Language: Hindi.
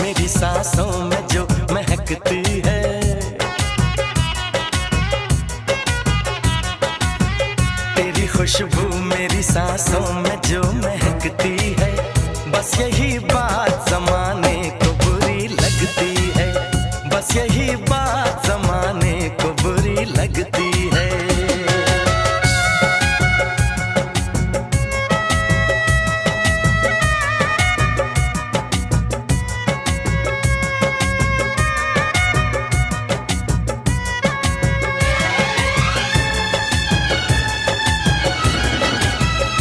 मेरी सांसों में जो महकती है। तेरी खुशबू मेरी सांसों में जो महकती है, बस यही बात समा